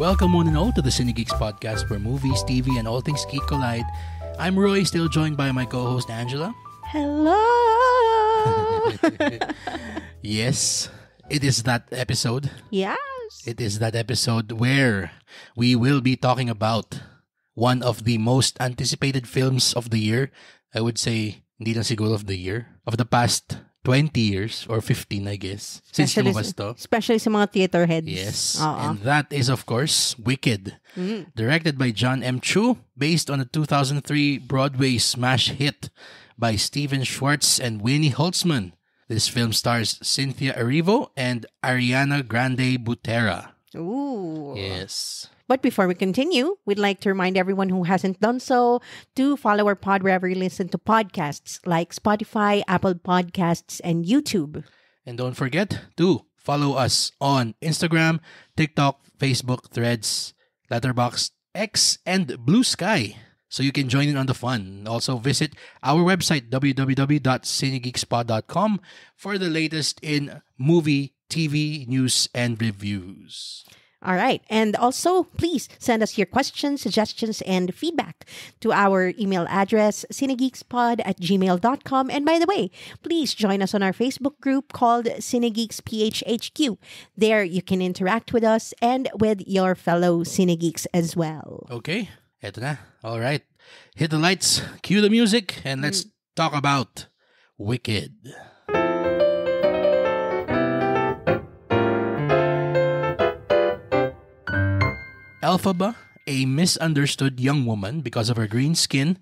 Welcome one and all to the Cine Geeks podcast where movies, TV, and all things geek collide. I'm Roy, still joined by my co-host Angela. Hello! Yes, it is that episode. Yes! It is that episode where we will be talking about one of the most anticipated films of the year. I would say, hindi lang siguro of the year. Of the past 20 years or 15, I guess. Since lumabas to. Especially sa mga theater heads. Yes. And that is, of course, Wicked. Directed by John M. Chu, based on a 2003 Broadway smash hit by Steven Schwartz and Winnie Holtzman. This film stars Cynthia Erivo and Ariana Grande Butera. Ooh. Yes. But before we continue, we'd like to remind everyone who hasn't done so to follow our pod wherever you listen to podcasts like Spotify, Apple Podcasts, and YouTube. And don't forget to follow us on Instagram, TikTok, Facebook, Threads, Letterboxd, X, and Blue Sky, so you can join in on the fun. Also visit our website, www.cinegeekspod.com, for the latest in movie, TV, news, and reviews. All right. And also, please send us your questions, suggestions, and feedback to our email address, cinegeekspod@gmail.com. And by the way, please join us on our Facebook group called Cinegeeks PHHQ. There, you can interact with us and with your fellow Cinegeeks as well. Okay. Eto na. All right. Hit the lights, cue the music, and let's talk about Wicked. Elphaba, a misunderstood young woman because of her green skin,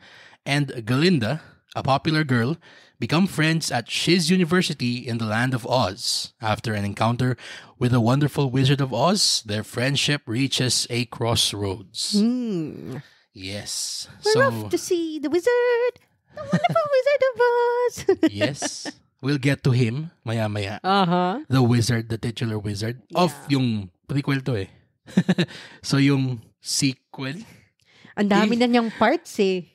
and Galinda, a popular girl, become friends at Shiz University in the land of Oz. After an encounter with the wonderful Wizard of Oz, their friendship reaches a crossroads. Yes. We're off to see the wizard, the wonderful Wizard of Oz. Yes. We'll get to him maya-maya. The wizard, the titular wizard, of yung prequel to eh. So, yung sequel. Ang dami na niyang parts eh.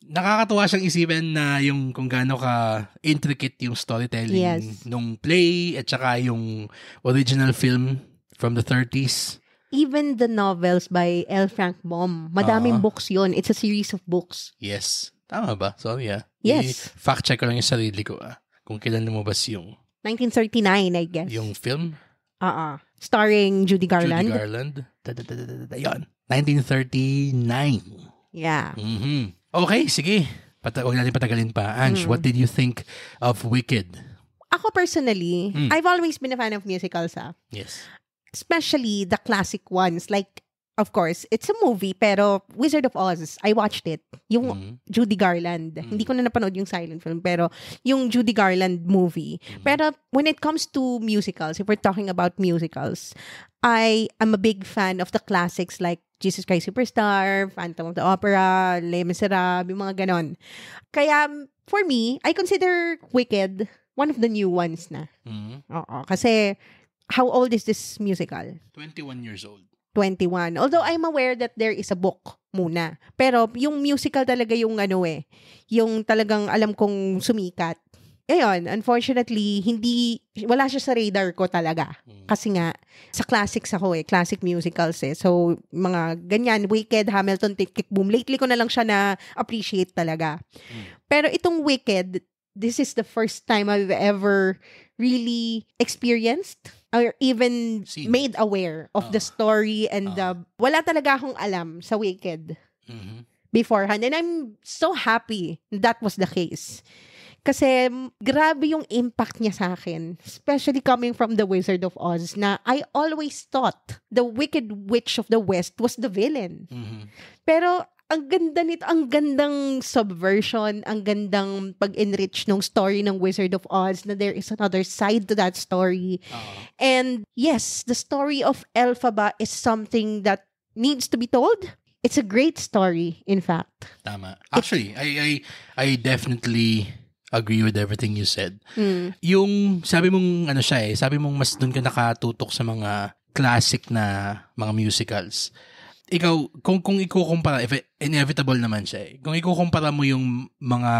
Nakakatuwa siyang isipin na yung kung gaano ka intricate yung storytelling nung play at saka yung original film from the 30s. Even the novels by L. Frank Baum, madaming books yon. It's a series of books. Yes. Tama ba? Sorry Yes. Fact check ko lang yung sarili ko kung kailan lumabas yung 1939, I guess. yung film. Starring Judy Garland. Judy Garland. Yan. 1939. Yeah. Okay, sige. Huwag natin patagalin pa. Ange, what did you think of Wicked? Ako personally, I've always been a fan of musicals. Yes. Especially the classic ones. Like, of course, it's a movie, pero Wizard of Oz, I watched it. Yung Judy Garland. Hindi ko na napanood yung silent film, pero yung Judy Garland movie. Pero when it comes to musicals, if we're talking about musicals, I am a big fan of the classics like Jesus Christ Superstar, Phantom of the Opera, Les Miserables, yung mga ganon. Kaya, for me, I consider Wicked one of the new ones na. Kasi, how old is this musical? 21 years old. 21. Although I'm aware that there is a book muna. Pero yung musical talaga yung yung talagang alam kong sumikat. Ayun, unfortunately, wala siya sa radar ko talaga. Kasi nga, sa classics ako classic musicals So, mga ganyan, Wicked, Hamilton, Tick, Kick, Boom. Lately ko na lang siya na-appreciate talaga. Pero itong Wicked, this is the first time I've ever really experienced or even made aware of the story and wala talaga akong alam sa Wicked beforehand. And I'm so happy that was the case. Kasi grabe yung impact niya sa akin. Especially coming from the Wizard of Oz na I always thought the Wicked Witch of the West was the villain. Pero ang ganda nito, ang gandang subversion, ang gandang pag-enrich ng story ng Wizard of Oz na there is another side to that story. And yes, the story of Elphaba is something that needs to be told. It's a great story, in fact. Tama. Actually, I definitely agree with everything you said. Yung sabi mong sabi mong mas doon ka nakatutok sa mga classic na mga musicals. Ikaw, kung ikukumpara, inevitable naman siya Kung ikukumpara mo yung mga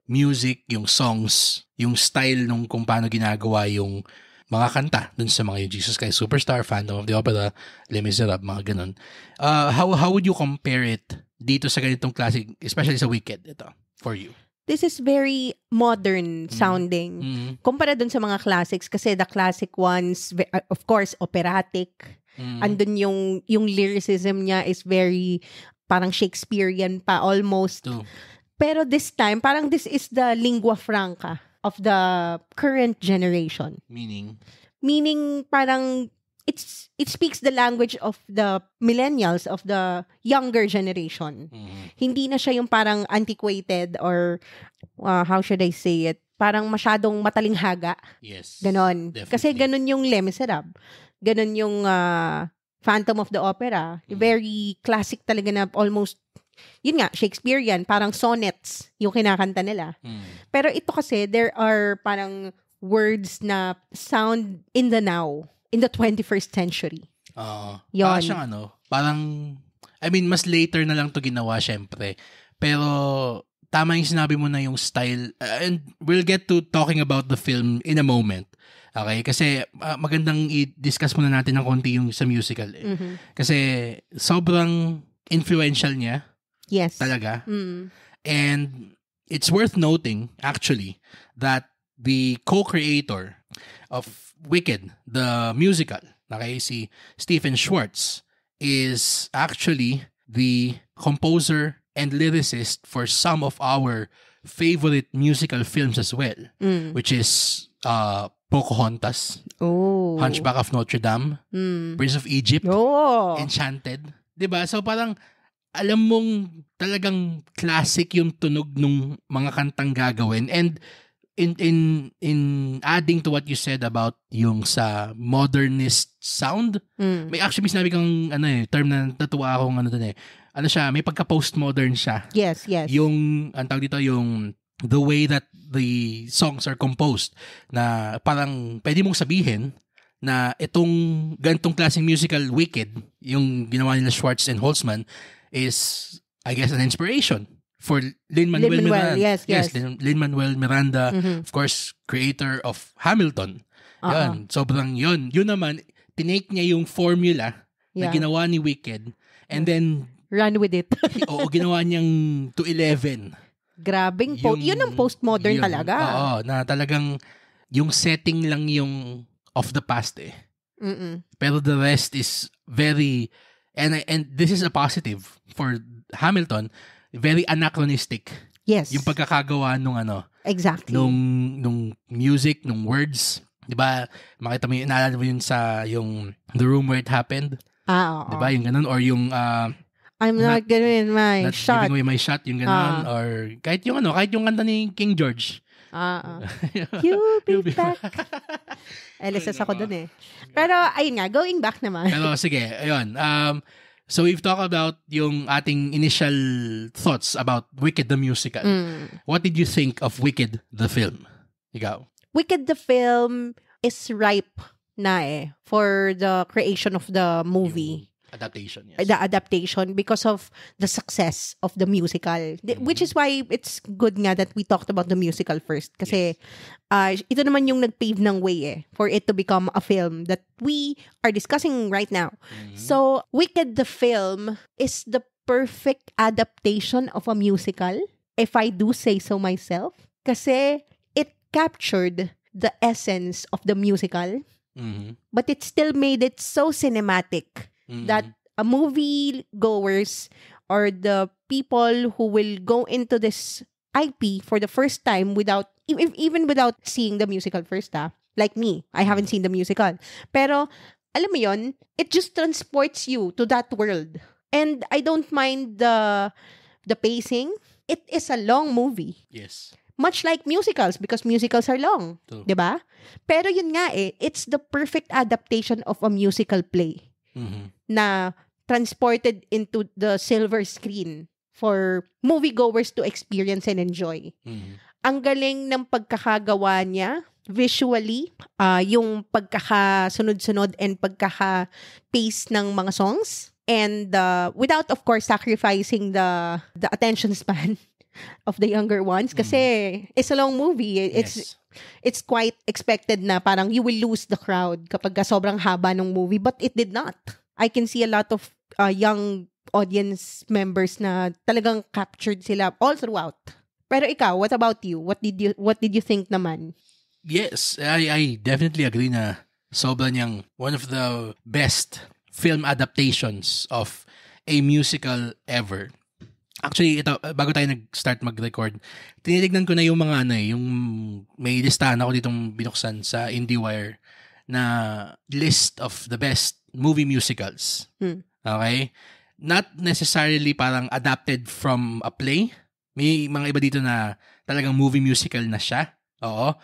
music, yung songs, yung style nung kung paano ginagawa yung mga kanta dun sa mga yung Jesus Christ Superstar, Phantom of the Opera, Les Miserables, mga ganun. How would you compare it dito sa ganitong classic, especially sa Wicked, ito, for you? This is very modern sounding. Kumpara dun sa mga classics kasi the classic ones, of course, operatic. Andun yung lyricism niya is very parang Shakespearean pa almost. Pero this time, parang this is the lingua franca of the current generation. Meaning parang it speaks the language of the millennials, of the younger generation. Hindi na siya yung parang antiquated or how should I say it? Parang masyadong matalinghaga. Yes. Ganon. Definitely. Kasi ganon yung Les Miserables. Ganon yung Phantom of the Opera. Very classic talaga na almost yun nga, Shakespearean, parang sonnets yung kinakanta nila. Pero ito kasi, there are parang words na sound in the now, in the 21st century. Parang siyang parang, I mean, mas later na lang to ginawa, syempre. Pero, tama yung sinabi mo na yung style, and we'll get to talking about the film in a moment. Okay? Kasi, magandang i-discuss muna natin ng konti yung sa musical. Kasi, sobrang influential niya. Yes. Talaga. And it's worth noting, actually, that the co-creator of Wicked, the musical, okay, si Stephen Schwartz, is actually the composer and lyricist for some of our favorite musical films as well, which is Pocahontas, Hunchback of Notre Dame, Prince of Egypt, Enchanted. Diba? So parang alam mong talagang classic yung tunog ng mga kantang gagawin. And in adding to what you said about yung sa modernist sound, may actually sinabi kang term na natuwa akong dun siya, may pagka-postmodern siya. Yes. Yung, ang tawag dito, yung the way that the songs are composed, na parang pwede mong sabihin na itong ganitong klaseng musical Wicked, yung ginawa nila Schwartz and Holtzman, is, I guess, an inspiration for Lin-Manuel Miranda. Yes. Lin-Manuel Miranda, of course, creator of Hamilton. Yan, sobrang yun. Yun naman, tinake niya yung formula na ginawa ni Wicked, and then run with it. Oo, ginawa niyang to 11. Grabing yun ang postmodern talaga. Oo, na talagang yung setting lang yung of the past Pero the rest is very, and this is a positive for Hamilton, very anachronistic. Yes. Yung pagkakagawa nung exactly. Nung music, nung words. 'Di ba? Makita mo yun, naalala mo yun sa yung The Room Where It Happened. Oo. 'Di ba? Yung ganun, or yung I'm not giving my not shot. Giving away my shot, yung ganun, or kahit yung kanta ni King George. You'll be back. LSS ako dun Pero, ayun nga, going back naman. Pero, sige, ayun. So, we've talked about yung ating initial thoughts about Wicked the musical. What did you think of Wicked the film? Ikaw? Wicked the film is ripe na for the creation of the movie. Adaptation, yes. The adaptation because of the success of the musical. Which is why it's good nga that we talked about the musical first. Kasi ito naman yung nag-pave ng way for it to become a film that we are discussing right now. So, Wicked the film is the perfect adaptation of a musical, if I do say so myself. Kasi it captured the essence of the musical, but it still made it so cinematic that a movie goers or the people who will go into this IP for the first time without even without seeing the musical first like me, I haven't seen the musical. Pero alam mo yon, it just transports you to that world. And I don't mind the pacing. It is a long movie. Yes. Much like musicals, because musicals are long. Diba? Pero yun nga it's the perfect adaptation of a musical play. Na transported into the silver screen for moviegoers to experience and enjoy. Ang galing ng pagkakagawa niya visually, yung pagkakasunod-sunod and pagkaka-pace ng mga songs, and without of course sacrificing the attention span of the younger ones kasi it's a long movie. Yes. It's quite expected na parang you will lose the crowd kapag sobrang haba ng movie, but it did not. I can see a lot of young audience members na talagang captured sila all throughout. Pero ikaw, what about you? What did you think naman? Yes, I definitely agree na sobra niyang one of the best film adaptations of a musical ever. Actually, ito, bago tayo nag-start mag-record, tinitignan ko na yung mga yung may listahan ako ditong binuksan sa IndieWire na list of the best movie musicals. Okay? Not necessarily parang adapted from a play. May mga iba dito na talagang movie musical na siya. Oo.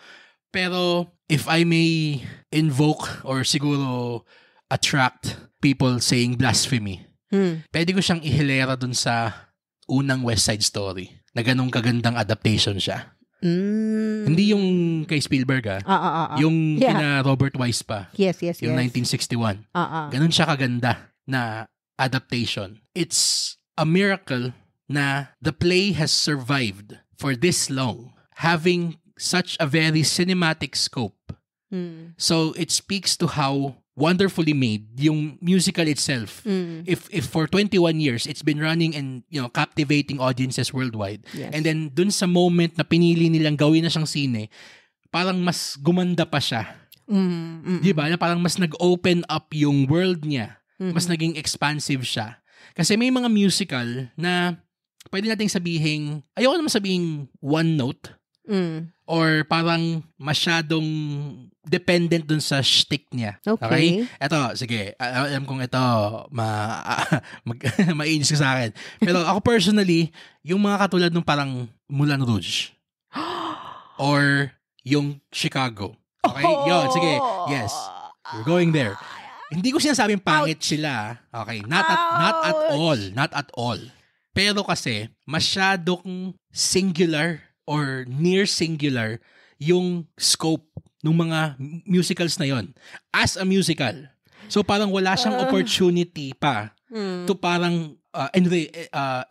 Pero if I may invoke or siguro attract people saying blasphemy, pwede ko siyang ihilera dun sa unang West Side Story na ganong kagandang adaptation siya. Hindi yung kay Spielberg yung kina Robert Wise pa. Yes. Yung 1961. Ganon siya kaganda na adaptation. It's a miracle na the play has survived for this long, having such a very cinematic scope. So it speaks to how wonderfully made yung musical itself. If for 21 years it's been running and captivating audiences worldwide. Yes. And then dun sa moment na pinili nilang gawin na siyang sine, parang mas gumanda pa siya. Di ba? Na parang mas nag-open up yung world niya. Mas naging expansive siya. Kasi may mga musical na pwede nating sabihin, ayoko naman sabihin one note. Or parang masyadong dependent dun sa shtick niya. Okay? Eto, sige. Alam kong ito, mainis ka sa akin. Pero ako personally, yung mga katulad nung parang Moulin Rouge. Or yung Chicago. Okay? Yun, sige. Yes. We're going there. Hindi ko sinasabing pangit sila. Okay? Not at all. Pero kasi, masyadong singular or near singular yung scope ng mga musicals na yon as a musical. So parang wala siyang opportunity pa to parang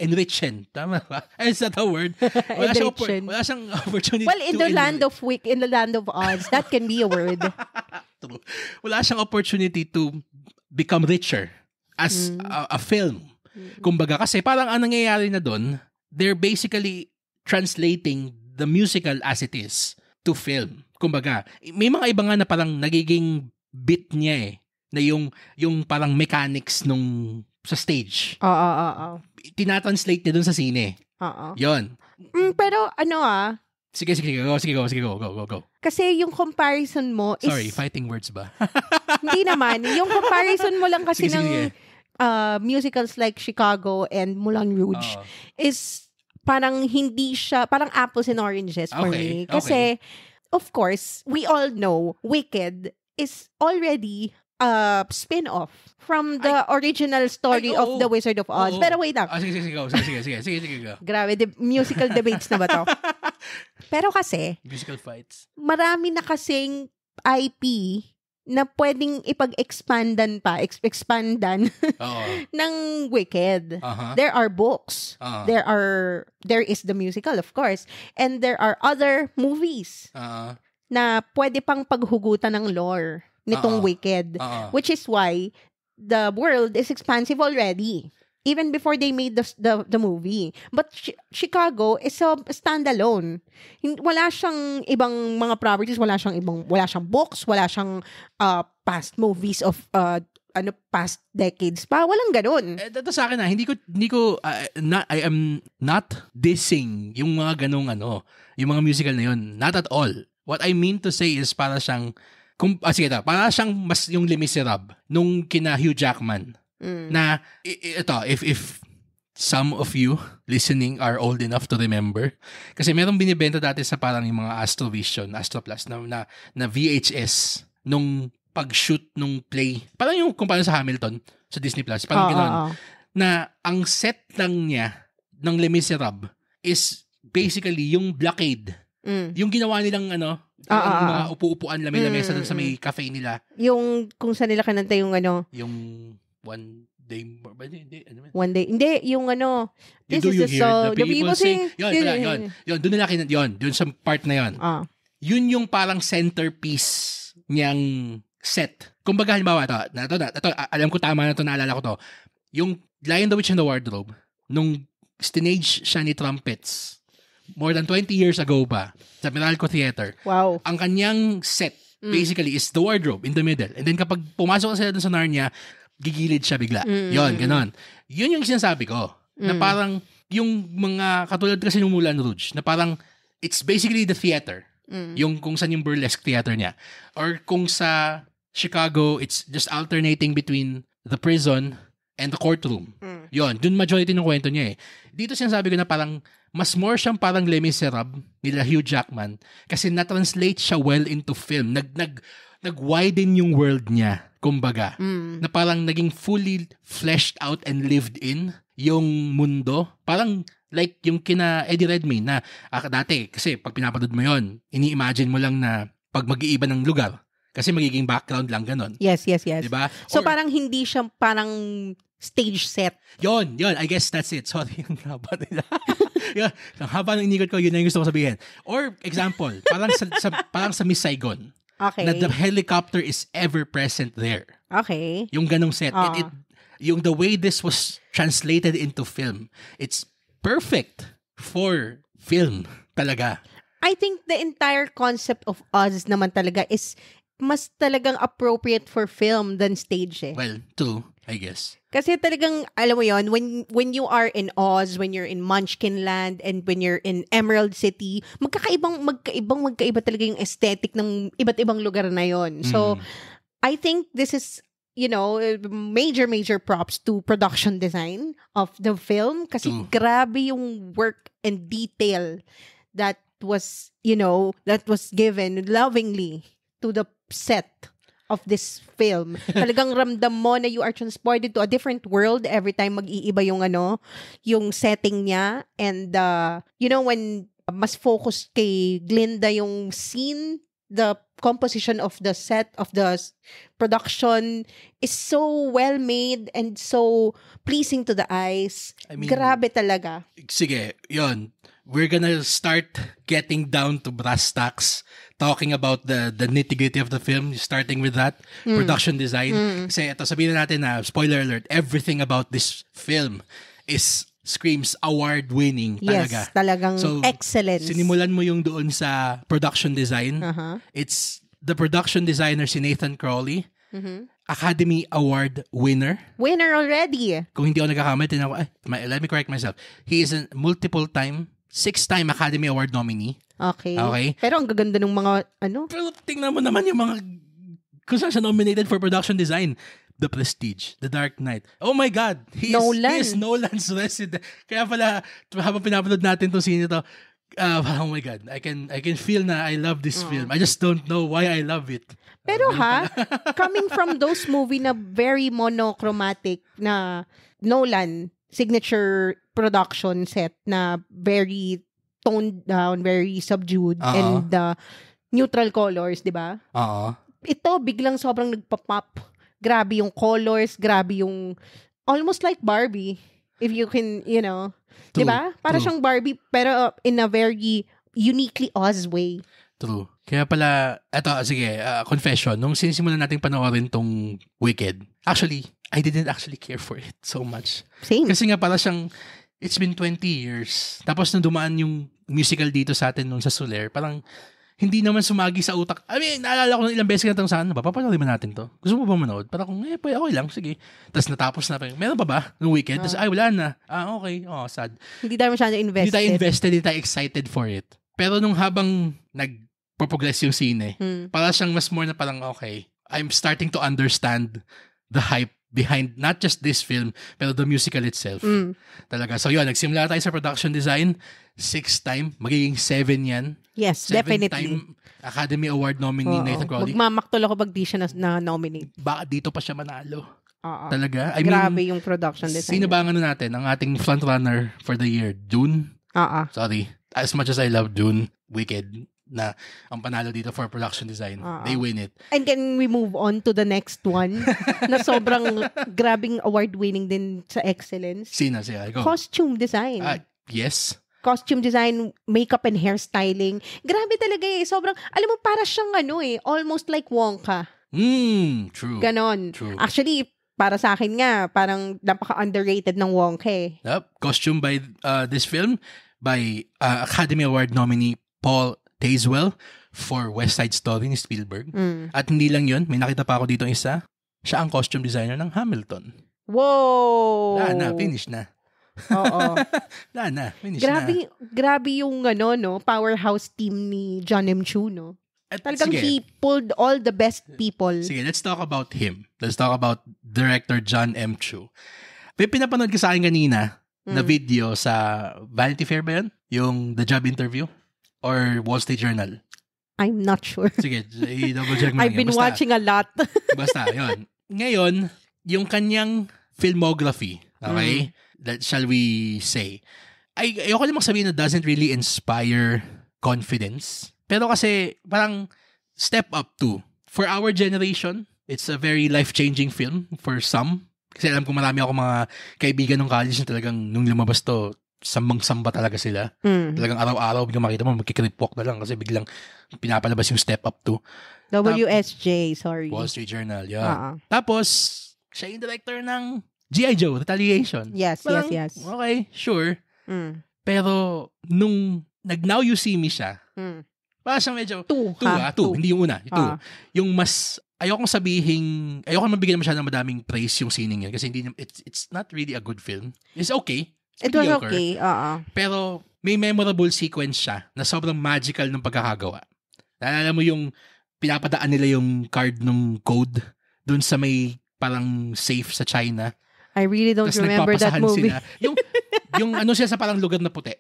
enrichen. Tama ba? Is that a word? Wala siyang opportunity. Well, in the land of Oz, that can be a word. True. Wala siyang opportunity to become richer as a film. Kumbaga, kasi parang ang nangyayari na doon, they're basically translating the musical as it is to film. Kumbaga, may mga iba nga na parang nagiging bit niya na yung parang mechanics nung sa stage. Tinatranslate niya dun sa sine. Yon. Pero Sige, go. Kasi yung comparison mo is... Sorry, fighting words ba? Hindi naman. Yung comparison mo lang kasi ng musicals like Chicago and Moulin Rouge is parang hindi siya, parang apples and oranges for me. Kasi, of course, we all know Wicked is already a spin-off from the original story of The Wizard of Oz. Pero wait lang. Sige, go. Grabe, musical debates na ba to? Pero kasi, musical fights. Marami na kasing IP na pwedeng ipag-expandan ng Wicked. There are books. There is the musical, of course. And there are other movies na pwede pang paghugutan ng lore nitong Wicked. Which is why the world is expansive already. Even before they made the movie. But Chicago is a standalone. Wala siyang ibang mga properties, wala siyang books, wala siyang past movies of past decades pa. Walang ganun. Ito sa akin I am not dissing yung mga ganung yung mga musical na yun. Not at all. What I mean to say is para siyang para siyang mas yung Les Miserables nung kina Hugh Jackman. Na ito, if some of you listening are old enough to remember, kasi merong binibenta dati sa parang yung mga Astrovision, Astroplus na VHS nung pag-shoot nung play. Parang yung kung paano sa Hamilton sa Disney Plus, parang gano'n. Na ang set lang niya ng Les Miserables is basically yung blockade. Yung ginawa nilang mga upu-upuan lamesa doon sa may cafe nila. Yung kung saan nila kananta yung yung one Hindi, ano man. One day. Hindi, yung ano, You this do is you the hear song. the people sing? Yun. Doon nila yun sa part na yun. Yun yung parang centerpiece niyang set. Kumbaga, halimbawa, ito, alam ko tama na ito, naalala ko to. Yung Lion, the Witch, and the Wardrobe, nung stage siya ni Trumpets, more than 20 years ago pa, sa Meralco Theater, wow. Ang kanyang set, basically, is the wardrobe in the middle. And then kapag pumasok ka sila dun sa Narnia, gigilid siya bigla. Yon, ganon. Yun yung sinasabi ko. Na parang, yung mga, katulad kasi ng Moulin Rouge, na parang, it's basically the theater. Yung kung saan yung burlesque theater niya. Or kung sa Chicago, it's just alternating between the prison and the courtroom. Yon, dun majority ng kwento niya eh. Dito sinasabi ko na parang, mas more siyang parang Les Miserables nila Hugh Jackman kasi na-translate siya well into film. Nag-widen yung world niya, kumbaga. Na parang naging fully fleshed out and lived in yung mundo. Parang like yung kina Eddie Redmayne na dati, kasi pag pinapanood mo yon, ini-imagine mo lang na pag mag-iiba ng lugar. Kasi magiging background lang ganon. Yes. Diba? So parang hindi siya parang stage set. Yon. I guess that's it. Sorry, yung haba nila. Yun, ang haba ng inikot ko, yun na yung gusto ko sabihin. Or, example, parang sa Miss Saigon. Okay. Na the helicopter is ever present there. Okay. Yung ganong set. Yung the way this was translated into film, it's perfect for film talaga. I think the entire concept of Oz naman talaga is mas talagang appropriate for film than stage eh. Well, true, I guess. Kasi talagang, alam mo yon, when you are in Oz, when you're in Munchkinland, and when you're in Emerald City, magkaiba talaga yung aesthetic ng iba't ibang lugar na yon. So, I think this is, major props to production design of the film kasi grabe yung work and detail that was given lovingly to the set of this film. Talagang ramdam mo na you are transported to a different world every time mag-iiba yung setting niya. And, when mas focused kay Glinda yung scene, the composition of the set, of the production is so well made and so pleasing to the eyes. I mean, grabe talaga. Sige, yun. We're gonna start getting down to brass tacks, talking about the nitty-gritty of the film, starting with that, production design. Kasi ito, sabihin na natin na, spoiler alert, everything about this film screams award-winning talaga. Yes, talagang so, excellence. Sinimulan mo yung doon sa production design. It's the production designer si Nathan Crowley, Academy Award winner. Winner already. Kung hindi ako nagkakamali, let me correct myself. He is a multiple-time, 6-time Academy Award nominee. Okay. Pero ang gaganda ng mga, Pero tingnan mo naman yung mga, kung saan siya nominated for production design. The Prestige, The Dark Knight. Oh my God! He is Nolan's resident. Kaya pala, habang pinapanood natin itong scene ito, oh my God, I can feel na I love this film. I just don't know why I love it. Pero coming from those movie na very monochromatic na Nolan signature production set na very toned down, very subdued, and neutral colors, di ba? Ito, biglang sobrang nagpa-pop. Grabe yung colors, grabe yung almost like Barbie. If you can, di ba? Para siyang Barbie, pero in a very uniquely Oz way. True. Kaya pala, confession, nung sinisimulan natin panoorin tong Wicked, actually, I didn't actually care for it so much. Same. Kasi nga para siyang, it's been 20 years. Tapos nung dumaan yung musical dito sa atin nung sa Soler, parang, hindi naman sumagi sa utak. I mean, naalala ko ng ilang beses ka na saan, papapanoodin ba natin to? Gusto mo ba manood? Parang kung, okay lang, sige. Tapos natapos na, meron pa ba nung Wicked? Tapos, wala na. Okay. Sad. Hindi tayo masyado invested. Hindi tayo invested, hindi tayo excited for it. Pero nung habang nag-progress yung scene, para siyang mas more na parang, okay, I'm starting to understand the hype behind not just this film, pero the musical itself. Talaga. So yun, nagsimula tayo sa production design, 6-time, magiging 7 yan. Yes, 7-time definitely. Academy Award nominee Nathan Crowley. Magmamaktol ako pag di siya na-nominate. Baka dito pa siya manalo. Talaga? Grabe yung production design. Sino ba ang natin? Ang ating frontrunner for the year? Dune? Sorry. As much as I love Dune, Wicked, na ang panalo dito for production design. They win it. And can we move on to the next one na sobrang grabing award-winning din sa excellence? Sino siya? Go. Costume design. Yes. Costume design, makeup and hairstyling. Grabe talaga eh. Sobrang, alam mo, para siyang almost like Wonka. True. Ganon. True. Actually, para sa akin nga, parang napaka-underrated ng Wonka eh. Yep. Costume by this film by Academy Award nominee Paul Tazewell for West Side Story ni Spielberg. At hindi lang yun, may nakita pa ako dito isa. Siya ang costume designer ng Hamilton. Wow! Finish na. Oo. Finish Grabe yung powerhouse team ni John M. Chu, no? At Talagang sige, he pulled all the best people. Sige, let's talk about him. Let's talk about director John M. Chu. May pinapanood ka sa akin kanina na video sa Vanity Fair ba yun? Yung The Job interview? Or Wall Street Journal? I'm not sure. Sige, i-double check mo. I've been watching a lot. Basta, yun. Ngayon, yung kanyang filmography, okay? That shall we say, ayoko namang sabihin na doesn't really inspire confidence. Pero kasi, parang step up to. For our generation, it's a very life-changing film for some. Kasi alam ko marami ako mga kaibigan ng college na talagang nung lumabas to, sambang-samba talaga sila. Talagang araw-araw, biglang makita mo, magkikripwalk na lang kasi biglang pinapalabas yung step up to. WSJ, sorry. Wall Street Journal, yeah. Tapos, siya yung director ng G.I. Joe, Retaliation. Yes. Okay, sure. Pero, nung nag-Now You See Me siya, parang siya medyo, two, hindi yung una, two. Yung mas, ayokong mabigyan masyado ng madaming praise yung sining yun kasi it's not really a good film. It's okay. It was okay, Pero, may memorable sequence siya na sobrang magical ng pagkakagawa. Naalala mo yung pinapadaan nila yung card ng code dun sa may parang safe sa China. I really don't remember that movie. Sila. yung ano siya sa parang lugar na puti.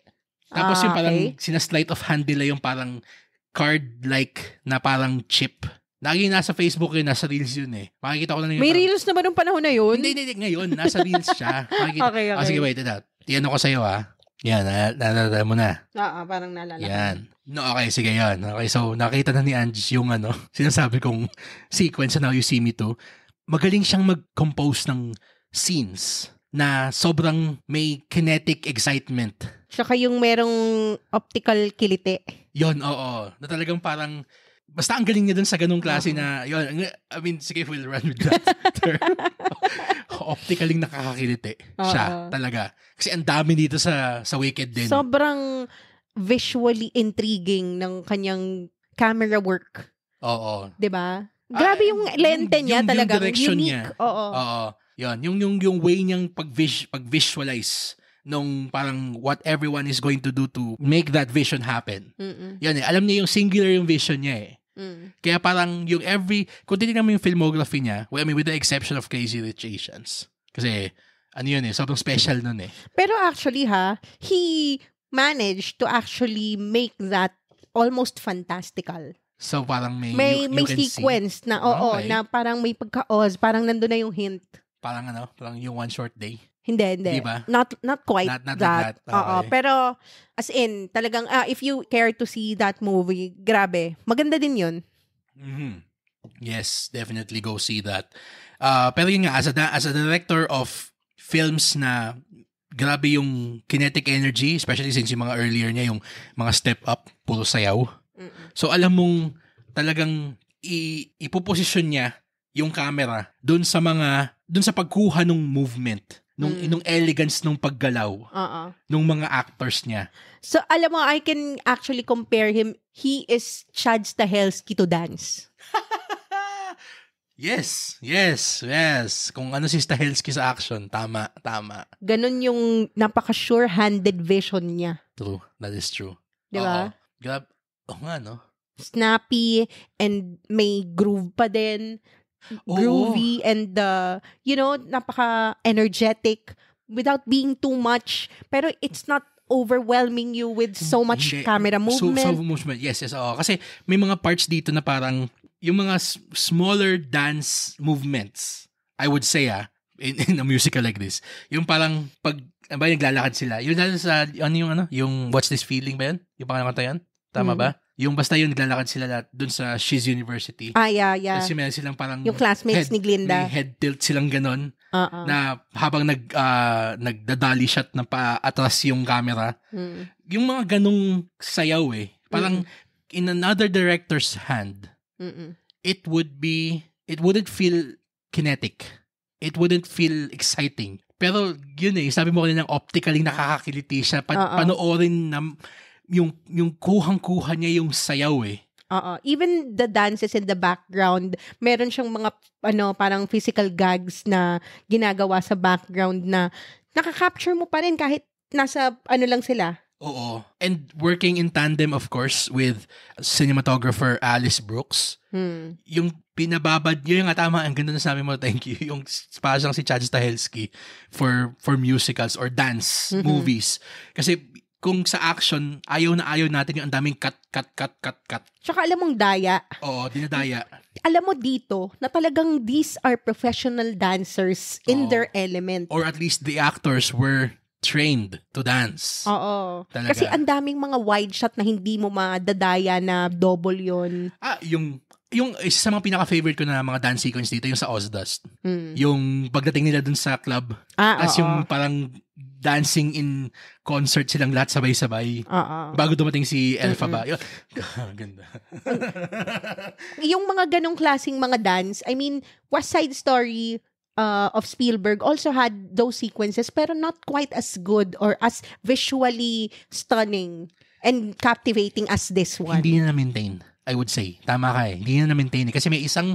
Tapos yung parang sinasleight of hand nila yung parang card-like na parang chip. Lagi nasa Facebook yun, nasa Reels yun eh. Makikita ko na yun. May Reels na ba nung panahon na yun? Hindi. Ngayon, nasa Reels siya. Okay. Sige, wait. Tiyan ko sa'yo Yan, nalala mo na. Parang nalala. Yan. No, okay, sige yan. Okay, so nakita na ni Ange yung sinasabi kong sequence na Now You See Me Too. Magaling siyang mag-compose ng scenes na sobrang may kinetic excitement. Tsaka yung merong optical kilite. Yon, oo. Na talagang parang, basta ang galing niya dun sa ganung klase na, yun, I mean, sige, we'll run with that term. Optically nakakakilite siya, talaga. Kasi ang dami dito sa Wicked din. Sobrang visually intriguing ng kanyang camera work. Oo. 'Di ba? Grabe yung lente niya talaga, direction unique. Niya. Oo. Yan, yung way niyang pag-visualize nung parang what everyone is going to do to make that vision happen. Yan alam niya yung singular yung vision niya Kaya parang yung kung titignan mo yung filmography niya, well, I mean, with the exception of Crazy Rich Asians. Kasi, sobrang special nun Pero actually he managed to actually make that almost fantastical. So parang may sequence see. Na na parang may pagka-Oz, parang nandun na yung hint. Parang parang yung One Short Day. Hindi. Diba? Not quite not that. Okay. Pero as in, talagang if you care to see that movie, grabe. Maganda din 'yun. Yes, definitely go see that. Pero yun nga, as a director of films na grabe yung kinetic energy, especially since yung mga earlier niya, yung mga step up, puro sayaw. So alam mong talagang ipoposisyon niya yung camera dun sa pagkuha ng movement, nung elegance ng paggalaw nung mga actors niya. So alam mo, I can actually compare him. He is Chad Stahelski to dance. Yes. Kung ano si Stahelski sa action, tama. Ganun yung napaka-sure-handed vision niya. True, that is true. Diba? Grab. Nga, no? Snappy and may groove pa din. Groovy and napaka-energetic without being too much. Pero it's not overwhelming you with so much camera movement. So movement. Yes. Kasi may mga parts dito na parang yung mga smaller dance movements, I would say in a musical like this, yung parang naglalakad sila. Yung sa yung What's This Feeling ba yun? Yung pangalan yan? Tama ba? Yung basta yung naglalakad sila lahat dun sa Shiz University. Yeah. Tapos yung meron silang parang Yung classmates ni Glinda. may head tilt silang ganon. Na habang nagdadali shot na paatras yung camera. Yung mga ganong sayaw parang in another director's hand, it wouldn't feel kinetic. It wouldn't feel exciting. Pero yun sabi mo kanina, optically nakakakiliti siya. Panoorin na yung kuhang-kuha niya yung sayaw Even the dances in the background, meron siyang mga parang physical gags na ginagawa sa background na nakaka-capture mo pa rin kahit nasa lang sila. Oo. And working in tandem, of course, with cinematographer Alice Brooks. Yung pinababad, yun nga tama, ang ganda na sabi mo, thank you, yung parang si Chad Stahelski for musicals or dance movies. Kasi kung sa action, ayaw natin yung ang daming cut. Tsaka alam mong daya. Oo, dinadaya. Alam mo dito, na talagang these are professional dancers in their element. Or at least the actors were trained to dance. Oo. Talaga. Kasi ang daming mga wide shot na hindi mo madadaya na double yon. Yung isa sa mga pinaka-favorite ko na mga dance sequence dito, yung sa Ozdust. Yung pagdating nila dun sa club. Tapos yung parang dancing in concert silang lahat sabay-sabay. Bago dumating si Elphaba. Ganda. Yung mga ganong klaseng mga dance, I mean, West Side Story of Spielberg also had those sequences pero not quite as good or as visually stunning and captivating as this one. Hindi na maintain, I would say. Tama ka Hindi na maintain. Kasi may isang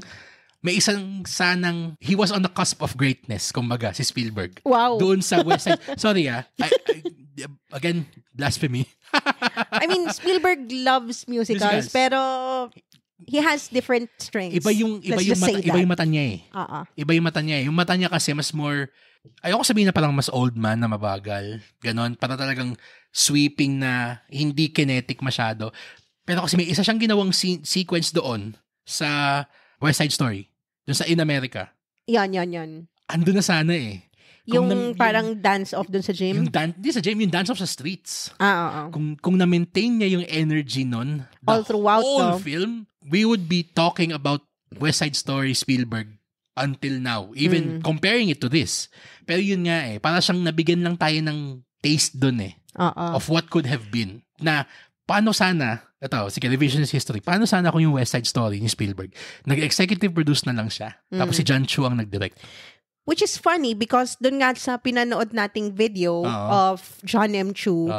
sanang, he was on the cusp of greatness, kumbaga, si Spielberg. Wow. Doon sa West Side. Sorry again, blasphemy. I mean, Spielberg loves musicals, pero he has different strengths. Iba yung mata niya Iba yung mata niya Yung mata niya kasi mas more, ayoko sabihin na parang mas old man na mabagal. Ganon. Para talagang sweeping na hindi kinetic masyado. Pero kasi may isa siyang ginawang sequence doon sa West Side Story. Doon sa In America. Yan. Ando na sana Yung parang dance-off doon sa gym? Hindi sa gym, yung dance-off sa streets. Oo. Kung na-maintain niya yung energy nun, all throughout whole film, we would be talking about West Side Story Spielberg until now. Even comparing it to this. Pero yun nga para siyang nabigyan lang tayo ng taste dun of what could have been. Na paano sana, sige, revisionist history, paano sana kung yung West Side Story ni Spielberg, nag-executive produce na lang siya, tapos si John Chu ang nag-direct. Which is funny because dun nga sa pinanood nating video of John M. Chu,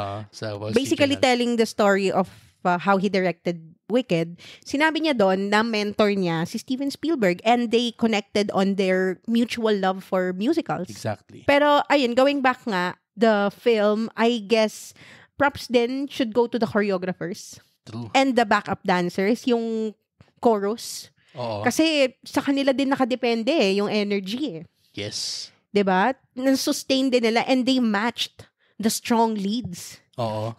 basically telling the story of how he directed Wicked, sinabi niya doon na mentor niya si Steven Spielberg and they connected on their mutual love for musicals. Exactly. Pero ayun, going back nga, the film, I guess, props din should go to the choreographers. True. And the backup dancers, yung chorus. Kasi sa kanila din nakadepende yung energy Yes. 'Di ba? Na-sustain din nila and they matched the strong leads.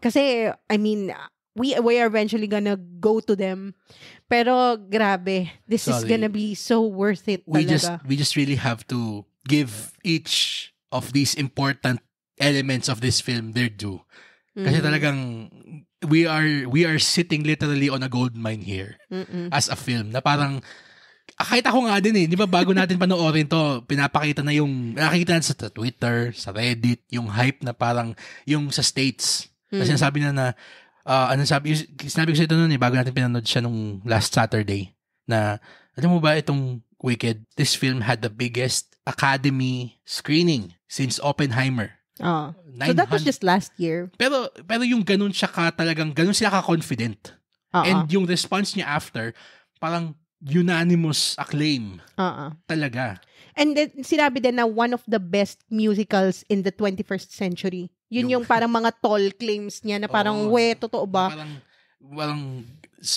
Kasi, I mean, we are eventually gonna go to them. Pero, grabe. This is gonna be so worth it talaga. We just really have to give each of these important elements of this film their due. Kasi talagang we are sitting literally on a gold mine here as a film na parang kahit ako nga din di ba bago natin panoorin to, pinapakita na yung nakikita natin sa Twitter, sa Reddit, yung hype na parang yung sa States. Kasi sinasabi na sinabi ko sa ito noon bago natin pinanood siya nung last Saturday na, alam mo ba itong Wicked, this film had the biggest Academy screening since Oppenheimer. So that was just last year. Pero yung ganun siya talagang ganun sila ka-confident. And yung response niya after, parang unanimous acclaim. Talaga. And then, sinabi din na one of the best musicals in the 21st century. Yun yung parang mga tall claims niya na parang, totoo ba? Parang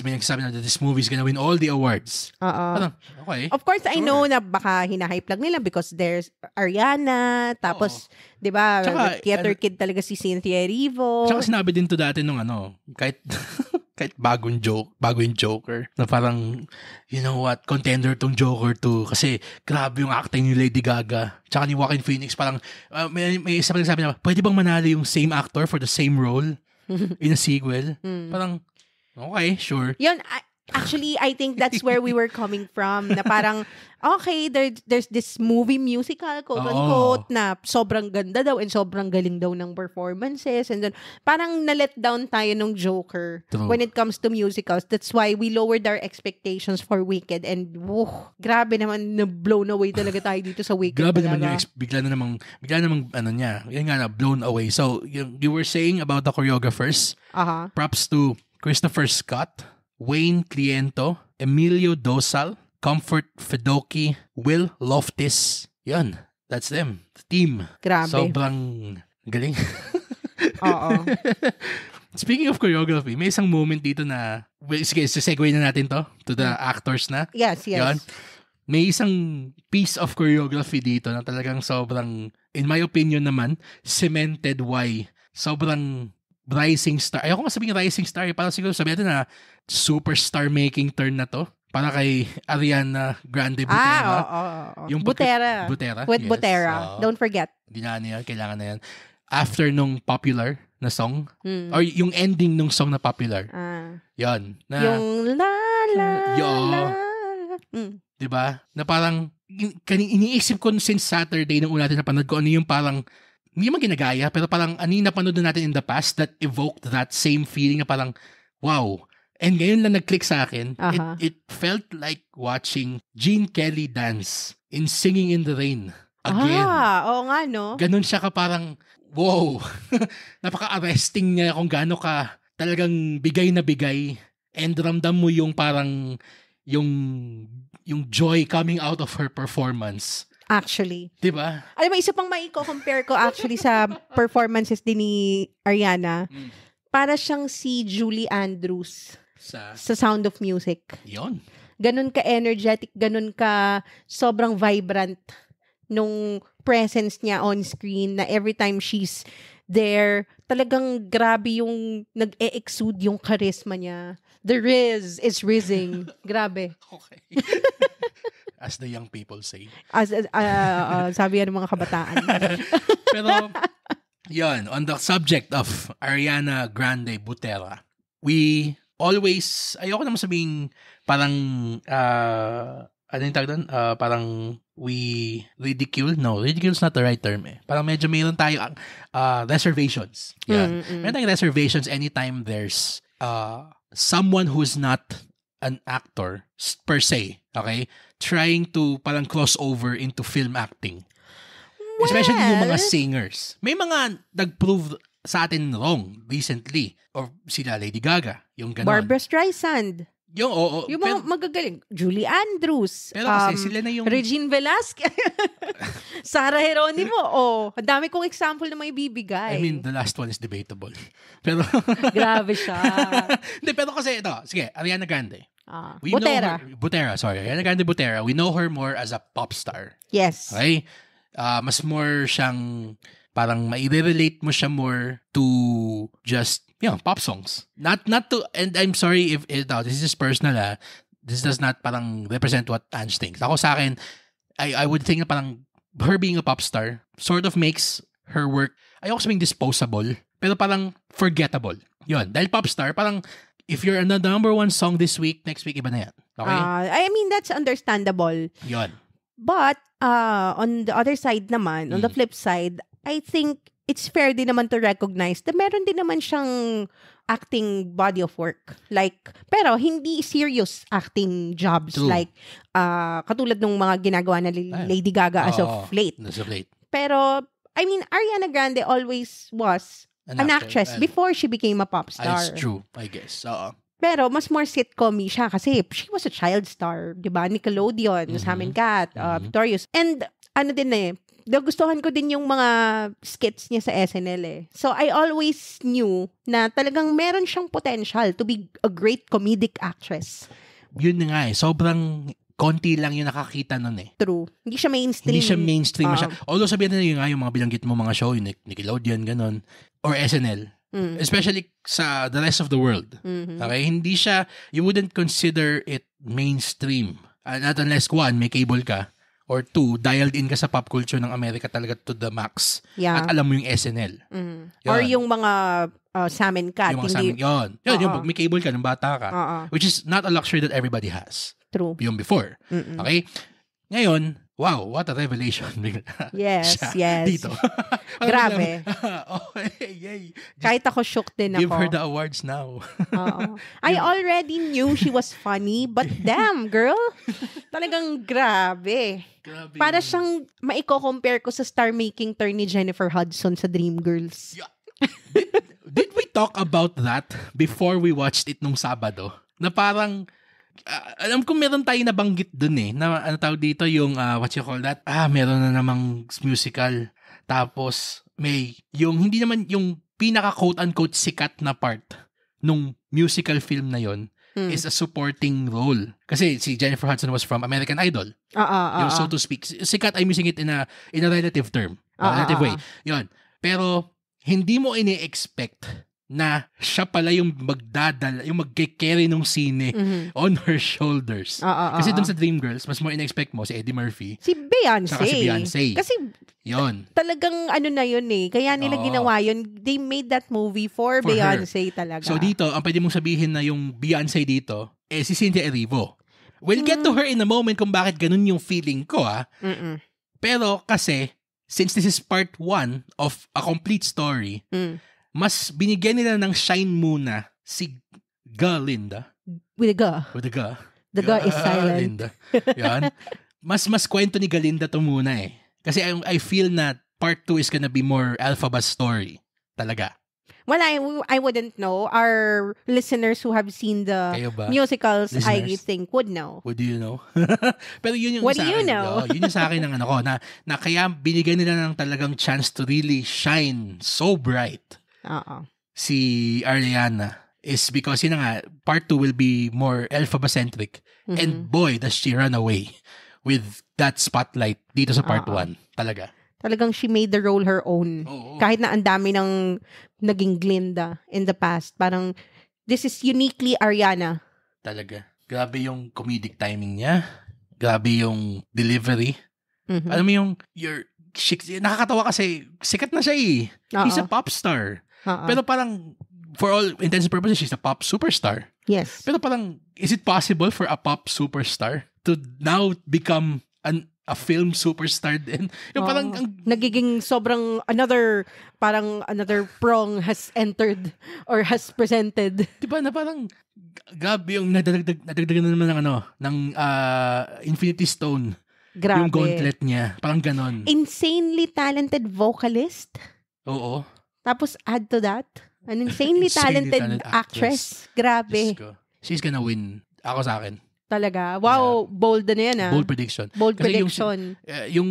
may nagsasabi na this movie is gonna win all the awards. Parang, okay. Of course, I know na baka hinahype lang nila because there's Ariana, tapos, di ba, theater kid talaga si Cynthia Erivo. Tsaka sinabi din to dati nung kahit bagong Joker, na parang, you know what, contender tong Joker to, kasi grabe yung acting ni Lady Gaga, tsaka ni Joaquin Phoenix, parang, may isa pa nagsabi na, pwede bang manalo yung same actor for the same role in a sequel? Parang, Okay, sure. Yun, actually, I think that's where we were coming from. Na parang, okay, there's this movie musical, quote-unquote, na sobrang ganda daw and sobrang galing daw ng performances. And then, parang na-let down tayo ng Joker when it comes to musicals. That's why we lowered our expectations for Wicked. And, grabe naman, na-blown away talaga tayo dito sa Wicked. Grabe naman yung, bigla namang, ano niya, yun nga na, blown away. So, you were saying about the choreographers. Props to Christopher Scott, Wayne Cliento, Emilio Dosal, Comfort Fedoki, Will Loftis. Yan. That's them. The team. Grabe. Sobrang galing. Oo. Speaking of choreography, may isang moment dito na, sige, segue na natin to the actors na. Yes. Yan. May isang piece of choreography dito na talagang sobrang, in my opinion naman, cemented why sobrang rising star. Ayoko nga sabihin rising star. Parang siguro sabihin natin na superstar making turn na to. Para kay Ariana Grande Butera. Yung Butera. With yes. Butera. Don't forget. Hindi na yan. Kailangan na yan. After nung popular na song, or yung ending nung song na popular. Yan. Na, yung la la la. Diba? Na parang, iniisip ko since Saturday nung una natin napanood ko, ano yung parang, hindi man ginagaya, pero parang ano yung napanood na natin in the past that evoked that same feeling na parang, wow. And ngayon lang nag-click sa akin, it felt like watching Gene Kelly dance in Singing in the Rain again. Oo nga, no? Ganun siya ka parang, wow. Napaka-arresting niya kung gaano ka talagang bigay na bigay. And ramdam mo yung parang, yung joy coming out of her performance. Actually. Diba? Alam mo, isa pang compare ko actually sa performances din ni Ariana. Para siyang si Julie Andrews sa Sound of Music. Yon. Ganun ka-energetic, ganun ka sobrang vibrant nung presence niya on screen na every time she's there, talagang grabe yung nag-e-exude yung charisma niya. The Riz is rizzing. Grabe. Okay. As the young people say. Sabi yan ng mga kabataan. Pero, yun, on the subject of Ariana Grande Butera, we always, ayoko naman sabing parang, ano yung tawag doon? Parang we ridicule? No, ridicule is not the right term eh. Parang medyo mayroon tayo reservations. Yan. Meron tayong reservations anytime there's someone who's not an actor per se, okay? Trying to parang cross over into film acting. Well, especially yung mga singers. May mga nag-prove sa atin wrong recently. Or sila Lady Gaga, yung ganon. Barbra Streisand. Yung yung mga magagaling. Julie Andrews. Pero kasi sila na yung... Regine Velasquez. Sarah Geronimo. Ang dami kong example na may bibigay. I mean, the last one is debatable. Pero... Grabe siya. Hindi, pero kasi ito. Sige, Ariana Grande. Butera. Ariana Grande Butera. We know her more as a pop star. Yes. Okay? Mas more siyang... Parang mai-relate mo siya more to just, pop songs. Not to, and I'm sorry if this is personal, this does not parang represent what Ange thinks. Ako sa akin, I would think na parang her being a pop star sort of makes her work, ayoko sabing disposable, pero parang forgettable. Yun. Dahil pop star, parang if you're on the number one song this week, next week, iba na yan. Okay? I mean, that's understandable. Yun. But, on the other side naman, on the flip side, I think it's fair din naman to recognize na meron din naman siyang acting body of work. Like, pero hindi serious acting jobs. True. Like, katulad ng mga ginagawa na Lady Gaga as of late. Pero, I mean, Ariana Grande always was an actress before she became a pop star. That's true, I guess. Pero, mas more sitcom-y siya kasi she was a child star. Diba? Nickelodeon, Sam and Cat, Victorious. And, ano din nagustuhan ko din yung mga skits niya sa SNL eh. So, I always knew na talagang meron siyang potential to be a great comedic actress. Yun na nga eh. Sobrang konti lang yung nakakita nun eh. True. Hindi siya mainstream. Although sabihin na yung mga bilanggit mo mga show, yung Nickelodeon, ganon, or SNL. Especially sa the rest of the world. Okay? Hindi siya, you wouldn't consider it mainstream. Not unless may cable ka. or two, dialed in ka sa pop culture ng Amerika talaga to the max. Yeah. At alam mo yung SNL. Or yung mga Salmon Cat. Yung mga samin, yung may cable ka nung bata ka. Which is not a luxury that everybody has. True. Yung before. Okay? Ngayon, wow, what a revelation. Yes. Dito. Grabe. Yay. Kahit ako shook din ako. Give her the awards now. I already knew she was funny, but damn, girl. Talagang grabe. Para siyang maiko-compare ko sa star-making turn ni Jennifer Hudson sa Dreamgirls. Yeah. Did we talk about that before we watched it nung Sabado? Na parang, alam ko meron tayong nabanggit dun na ano tawag dito yung, what you call that? Meron na namang musical. Tapos, yung hindi naman yung pinaka quote-unquote sikat na part nung musical film na yon is a supporting role. Kasi si Jennifer Hudson was from American Idol. Yung so to speak. Sikat, I'm using it in a relative term. Relative way. Yon. Pero, hindi mo ini-expect na siya pala yung magdadala, yung mag-carry ng sine on her shoulders. Kasi dun sa Dreamgirls, mas mo in-expect mo si Eddie Murphy. Si Beyonce. Saka si Beyonce. Kasi yon. Talagang ano na yun Kaya nila ginawa yun. They made that movie for Beyonce talaga. So dito, ang pwede mong sabihin na yung Beyonce dito, si Cynthia Erivo. We'll get to her in a moment kung bakit ganun yung feeling ko. Pero kasi, since this is part 1 of a complete story, mas binigyan nila ng shine muna si Galinda. With a G. With a G. The G is silent. Yan. Mas kwento ni Galinda to muna Kasi I feel na part 2 is gonna be more Elphaba's story. Talaga. Well, I wouldn't know. Our listeners who have seen the musicals, listeners, I think, would know. Would you know? Pero yun yung What sa do you akin, know? Yun yung sa akin ng ano ko, na kaya binigyan nila ng talagang chance to really shine so bright. Si Ariana is because yun nga, part 2 will be more Elphaba-centric. And boy, does she run away with that spotlight dito sa part 1. Talaga. Talagang she made the role her own. Kahit na ang dami ng naging Glinda in the past. Parang, this is uniquely Ariana. Talaga. Grabe yung comedic timing niya. Grabe yung delivery. Alam mo yung, nakakatawa kasi sikat na siya She's a pop star. Pero parang, for all intents and purposes, she's a pop superstar. Yes. Pero parang, is it possible for a pop superstar to now become a film superstar din? Yung parang, nagiging sobrang another prong has entered or has presented. Diba na parang, grabe yung nadagdagan na naman ng Infinity Stone. Grabe. Yung gauntlet niya. Parang ganon. Insanely talented vocalist. Oo. Tapos add to that, an insanely talented actress. Grabe. She's gonna win. Ako sa akin. Talaga. Wow, bold na yan Bold prediction. Bold kasi prediction. Yung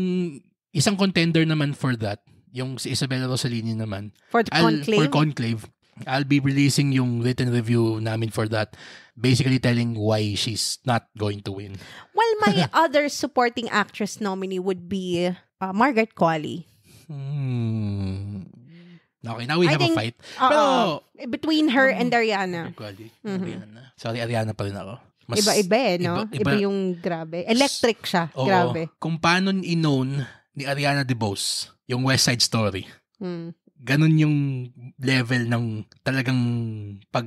isang contender naman for that, yung si Isabella Rossellini naman. For Conclave. I'll be releasing yung written review namin for that. Basically telling why she's not going to win. Well, my other supporting actress nominee would be Margaret Qualley. Okay, now we have a fight. Pero between her and Ariana. Ariana. Sorry, Ariana pa rin ako. Mas, iba no? Iba yung grabe. Electric siya. Grabe. Kung paano in-own ni Ariana DeBose yung West Side Story. Ganun yung level ng talagang pag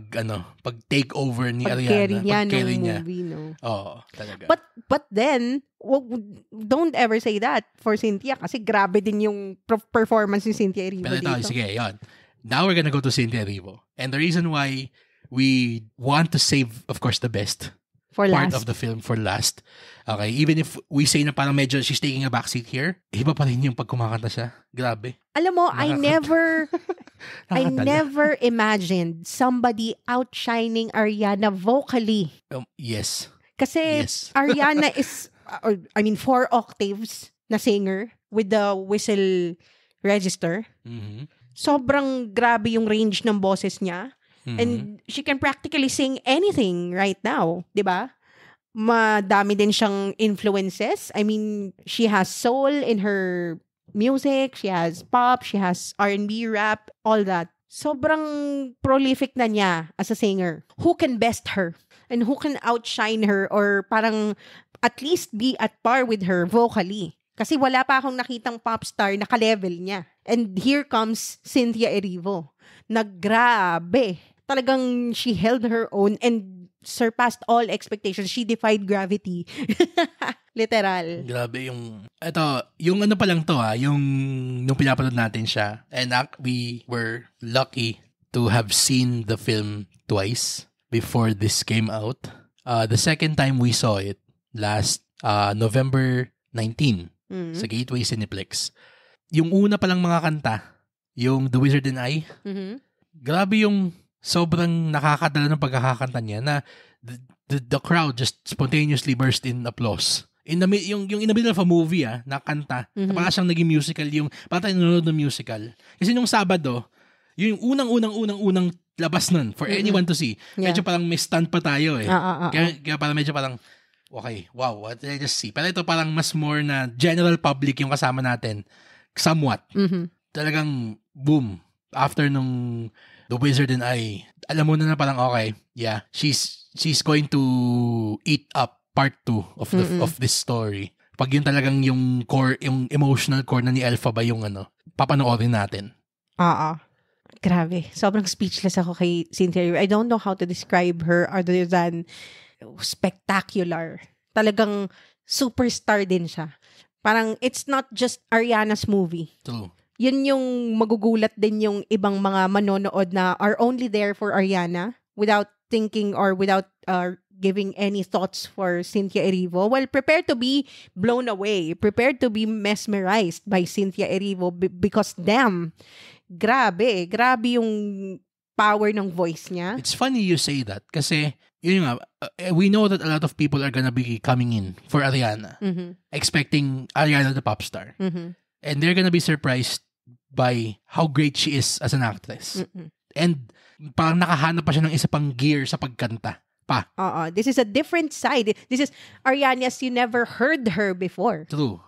take over ni Ariana. Pag-carry niya ng movie, no? Oo, talaga. But then, don't ever say that for Cynthia kasi grabe din yung performance ni Cynthia Erivo dito. Pero sige, yun. Now we're gonna go to Cynthia Erivo. And the reason why we want to save, of course, the best part of the film for last. Okay, even if we say na parang medyo she's taking a backseat here, iba pa rin yung pag kumakanta siya. Grabe. Alam mo, I never imagined somebody outshining Ariana vocally. Yes. Kasi Ariana is, 4 octaves na singer with the whistle register. Sobrang grabe yung range ng boses niya. And she can practically sing anything right now, 'di ba? Madami din siyang influences. I mean, she has soul in her music, she has pop, she has R&B, rap, all that. Sobrang prolific na niya as a singer. Who can best her? and who can outshine her or parang at least be at par with her vocally. Kasi wala pa akong nakitang pop star na ka-level niya. And here comes Cynthia Erivo. Grabe. Talagang she held her own and surpassed all expectations. She defied gravity. Literal. Grabe yung ano pa lang to yung nung pinapanood natin siya. And we were lucky to have seen the film twice before this came out. The second time we saw it last November 19 sa Gateway Cineplex. Yung una palang mga kanta, yung The Wizard and I, grabe yung sobrang nakakadala ng pagkakakanta niya na the crowd just spontaneously burst in applause. In the middle of a movie na kanta, parang siyang naging musical, parang tayo nanonood ng musical. Kasi nung Sabado, yung unang labas nun for anyone to see. Yeah. Medyo parang may stand pa tayo Kaya parang medyo parang okay, wow, what did I just see? Pero ito parang mas more na general public yung kasama natin. Somewhat. Talagang boom. After nung The Wizard and I, alam mo na parang okay, yeah, she's going to eat up part 2 of this story. Pag yun talagang yung core, yung emotional core na ni Elphaba yung papanoorin natin. Grabe. Sobrang speechless ako kay Cynthia. I don't know how to describe her other than spectacular. Talagang superstar din siya. Parang it's not just Ariana's movie. True. Yun yung magugulat din yung ibang mga manonood na are only there for Ariana without thinking or without giving any thoughts for Cynthia Erivo. Well, prepare to be blown away. Prepare to be mesmerized by Cynthia Erivo because damn, grabe yung power ng voice niya. It's funny you say that kasi yun nga, we know that a lot of people are gonna be coming in for Ariana, expecting Ariana the pop star. And they're gonna be surprised by how great she is as an actress. And parang nakahanap pa siya ng isa pang gear sa pagkanta pa. This is a different side. This is Ariana as you never heard her before. True.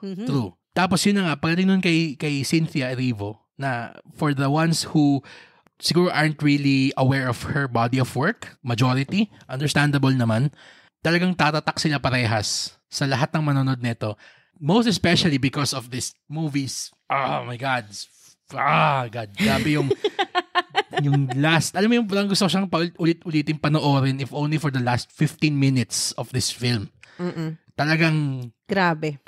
Tapos yun na nga, pagdating nun kay Cynthia Erivo, na for the ones who siguro aren't really aware of her body of work, majority, understandable naman, talagang tatatak sila parehas sa lahat ng manonood nito. Most especially because of these movies. Oh my God. God. Grabe yung last, alam mo yung parang gusto ko siyang ulit-ulitin panoorin if only for the last 15 minutes of this film. Talagang grabe.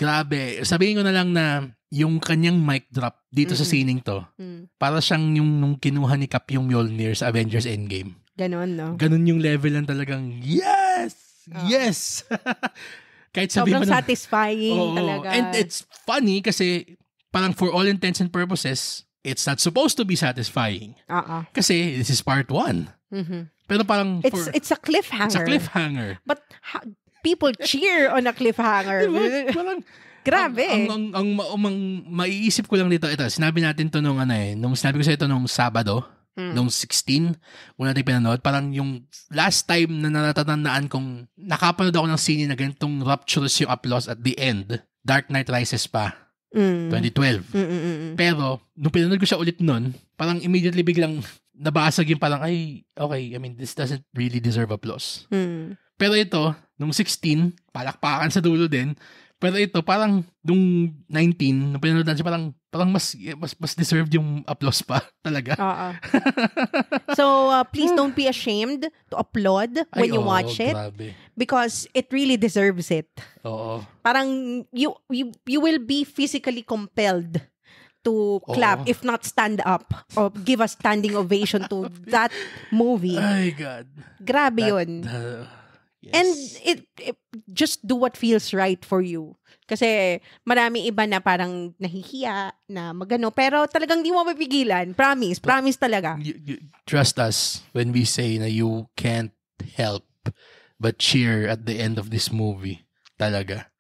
Sabihin ko na lang na yung kanyang mic drop dito sa sining to, para siyang yung nung kinuha ni Cap yung Mjolnir sa Avengers Endgame. Ganon, no? Ganon yung level lang talagang, yes! Yes! Kahit sabihin sobrang satisfying talaga. And it's funny kasi parang for all intents and purposes, it's not supposed to be satisfying. Kasi this is part 1. Pero parang it's a cliffhanger. It's a cliffhanger. But people cheer on a cliffhanger. Diba? Parang grabe. Ang maiisip ko lang dito, ito, sinabi natin to nung nung sinabi ko sa ito nung Sabado, nung 16, kung natin pinanood, parang yung last time na natatandaan kong nakapanood ako ng sine na ganitong rapturous yung applause at the end, Dark Knight Rises pa, 2012. Pero, nung pinanood ko siya ulit nun, parang immediately biglang nabasag yung parang, ay, okay, I mean, this doesn't really deserve applause. Pero ito, nung 16, palakpakan sa dulo din. Pero ito, parang nung 19, nung pinanood natin, parang mas deserved yung applause pa talaga. So, please don't be ashamed to applaud when you watch it. Grabe. Because it really deserves it. Oo. Parang you will be physically compelled to clap, if not stand up or give a standing ovation to that movie. Ay, God. Grabe yun. Yes. And it just do what feels right for you. Kasi marami iba na parang nahihiya na magano, pero talagang di mo mapigilan. Promise talaga. You trust us when we say na you can't help but cheer at the end of this movie. Talaga.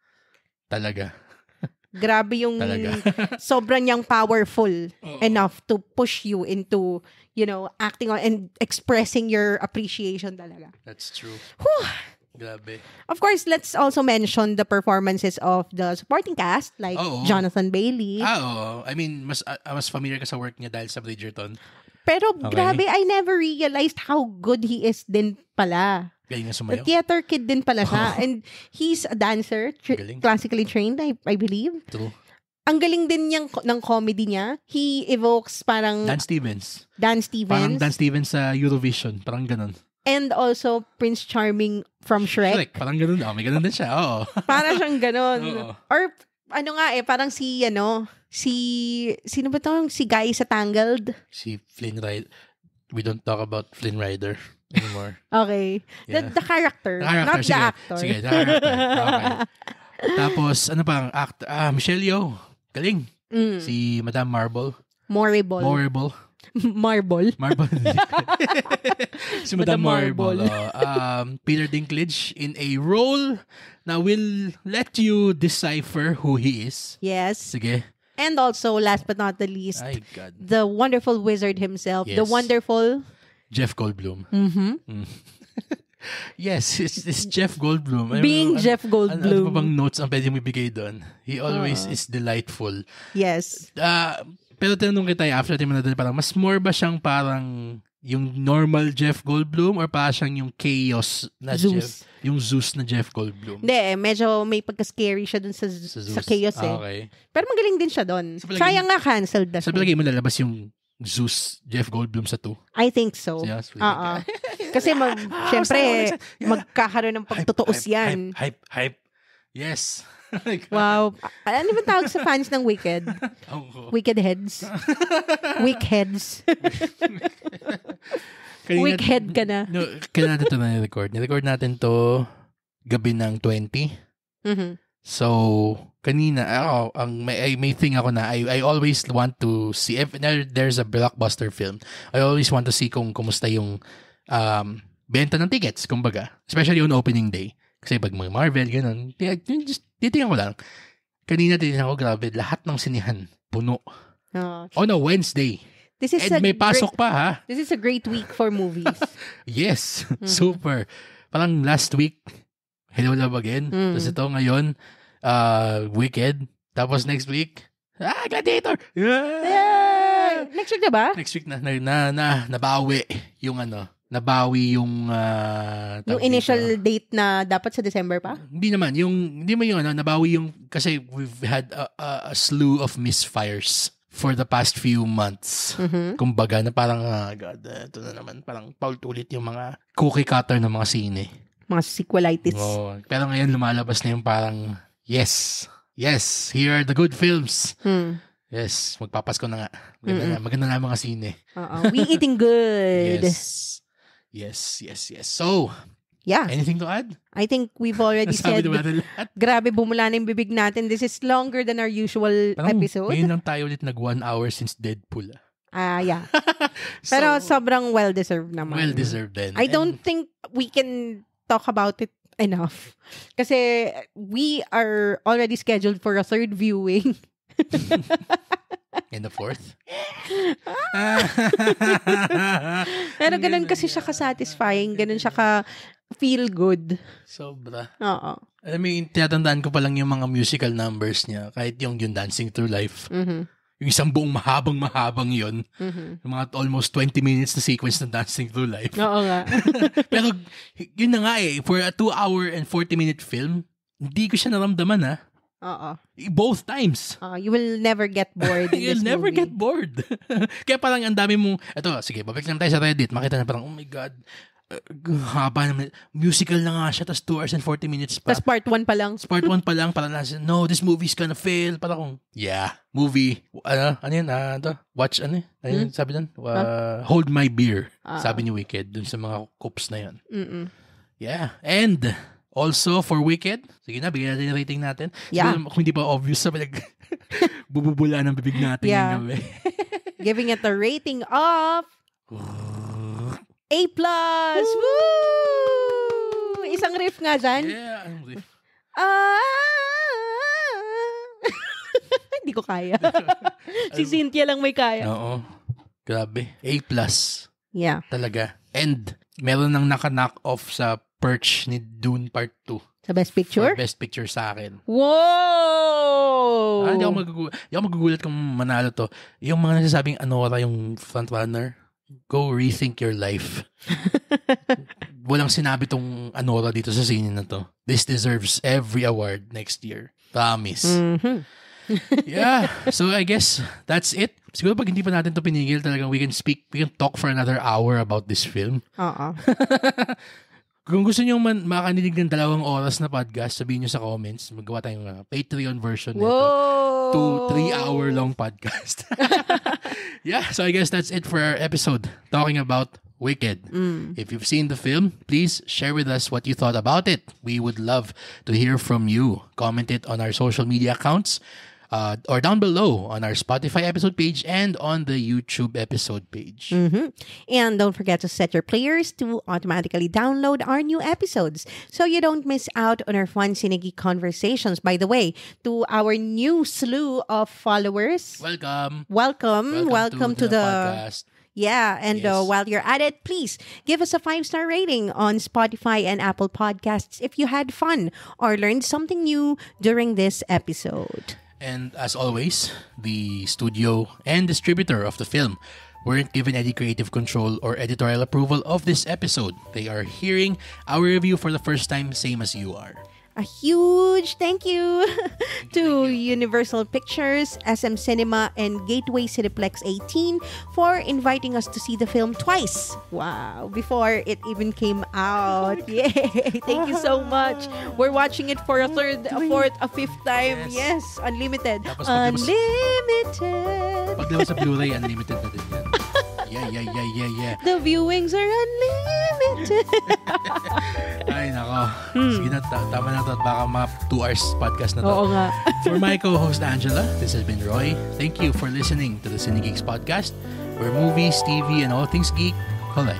Grabe yung sobrang niyang powerful enough to push you into, acting on and expressing your appreciation talaga. That's true. Whew. Grabe. Of course, let's also mention the performances of the supporting cast like Jonathan Bailey. I mean, mas familiar ka sa work niya dahil sa Bridgerton. Pero Okay. grabe, I never realized how good he is din pala. Galing nga sumayaw. Theater kid din pala siya. And he's a dancer, Galing. classically trained, I believe. True. Ang galing din ng comedy niya. He evokes parang Dan Stevens. Dan Parang Stevens. Dan Stevens sa Eurovision. Parang ganun. And also Prince Charming from Shrek. Parang ganun. Oh, may ganun din siya. Oo. Para siyang ganon. Oo. Or ano nga parang sino ba to? Si Guy sa Tangled? Si Flynn Rider. We don't talk about Flynn Rider anymore. Okay. Yeah. The character, The character, not the sige. actor. Sige, the character. Okay. Tapos, ano pang actor? Michelle Yeoh. Galing. Mm. Si Madame Marble. Morrible. Marble. Marble. Si Madame Madame Marble. Marble. Peter Dinklage in a role na will let you decipher who he is. Yes. Sige. And also, last but not the least, Ay, God. the wonderful wizard himself. The Yes. wonderful... Jeff Goldblum. Mm-hmm. Yes, it's Jeff Goldblum. Being Jeff Ano Goldblum. pa bang notes ang pwede mo ibigay doon? He always is delightful. Yes. Pero tinanong kita after natin manadali, parang mas more ba siyang parang yung normal Jeff Goldblum or pa siyang yung chaos na Zeus. Yung Zeus na Jeff Goldblum? Hindi medyo may pagka-scary siya dun sa Zeus. chaos eh. Okay. Pero magaling din siya dun. Sa palagay- Sayang nga canceled na Sa siya. palagay mo lalabas yung Zeus Jeff Goldblum sa 2? I think so. Yes, we Oo. Kasi syempre, magkakaroon ng pagtutuos yan. Hype. Yes. Wow. Ano ba tawag sa fans ng Wicked? Wicked heads. Wick heads. Wicked ka na. No, kailan natin ito na-record? Nirecord natin to gabi ng 20. Mhm. So, kanina, may thing ako na I always want to see, if there's a blockbuster film, I always want to see kung kumusta yung benta ng tickets, kumbaga. Especially on opening day. Kasi pag mga Marvel, ganun, just titingnan ko lang. Kanina titingnan ko, grabe, lahat ng sinihan, puno. Oh. On a Wednesday. This is And may pasok pa, ha? This is a great week for movies. Yes, super. Parang last week, Hello Love Again. Tapos ito ngayon, Wicked. Tapos next week, Gladiator! Yay! Next week na ba? Next week nabawi yung nabawi yung Yung initial date na dapat sa December pa? Hindi mo yung nabawi yung, kasi we've had a slew of misfires for the past few months. Kumbaga na parang, God, ito na naman, parang paulit-ulit yung mga cookie cutter ng mga sine. Mga sequelitis. Oh, pero ngayon lumalabas na yung parang, yes, here are the good films. Yes, magpapasko na nga. Maganda na mga sine. We eating good. Yes. So, yeah. Anything to add? I think we've already said, grabe bumula na yung bibig natin. This is longer than our usual episode. Ngayon lang tayo ulit nag 1 hour since Deadpool. Yeah. Pero sobrang well-deserved naman. Well-deserved din. I don't think we can talk about it enough. Kasi we are already scheduled for a third viewing. And the fourth? Pero ganun kasi siya ka-satisfying. Ganun siya ka-feel good. Sobra. Oo. Alam mo, tinatandaan ko pa lang yung mga musical numbers niya. Kahit yung Dancing Through Life. Yung isang buong mahabang yun. Yung mga almost 20 minutes na sequence ng Dancing Through Life. Oo nga. Pero, yun na nga for a 2 hour and 40 minute film, hindi ko siya naramdaman Oo. Both times. You will never get bored in You'll this never movie. get bored. Kaya parang ang dami mong, sige, babalik lang tayo sa Reddit. Makita na parang, oh my God, haba naman. Musical na nga siya, tapos 2 hours and 40 minutes pa. Tapos part 1 pa lang. Part 1 pa lang, parang no, this movie's gonna fail. Parang kung, movie. Ano yun? Watch, sabi dun? Hold My Beer. Sabi ni Wicked, dun sa mga coops na yun. Yeah. And, also, for Wicked, sige na, bigyan natin yung rating natin. Yeah. Siguro, kung hindi pa obvious sa bububula ng bibig natin yung gabi. Giving it a rating of A+. Woo! Isang riff nga dyan. Yeah, anong riff? Hindi ko kaya. Si Cynthia lang may kaya. Oo. Grabe. A+. Yeah. Talaga. And, meron nang naka-knock off sa Perch ni Dune Part 2. Sa Best Picture? For Best Picture sa akin. Wow! Hindi ako magugulat kung manalo to. Yung mga nagsasabing Anora yung frontrunner. go rethink your life. Walang sinabi tong Anora dito sa scene na to. This deserves every award next year. Promise. Mhm. Yeah. So I guess that's it. Siguro pag hindi pa natin to pinigil, talagang we can talk for another hour about this film. Oo. Kung gusto nyo makanilig ng 2 oras na podcast, sabihin nyo sa comments. Magawa tayong Patreon version nito. Whoa! 2 3-hour long podcast. Yeah, so I guess that's it for our episode talking about Wicked. If you've seen the film, please share with us what you thought about it. We would love to hear from you. Comment it on our social media accounts or down below on our Spotify episode page and on the YouTube episode page. And don't forget to set your players to automatically download our new episodes so you don't miss out on our fun Sinigi conversations. By the way, to our new slew of followers, Welcome to the podcast. Yeah, and Yes. while you're at it, please give us a 5-star rating on Spotify and Apple Podcasts if you had fun or learned something new during this episode. And as always, the studio and distributor of the film weren't given any creative control or editorial approval of this episode. They are hearing our review for the first time, same as you are. A huge thank you to Universal Pictures, SM Cinema, and Gateway Cineplex 18 for inviting us to see the film twice. Wow, before it even came out. Yay! Thank you so much. We're watching it for a third, a fourth, a fifth time. Yes, unlimited. Tapos pag Unlimited. Paglabas sa Blu-ray, unlimited na din yan. Yeah. The viewings are unlimited. Ay, nako. Sige na, tama na to. Baka mga 2 hours podcast na to. Oo nga. For my co-host Angela, this has been Roy. Thank you for listening to the Cine Geeks podcast, where movies, TV, and all things geek collide.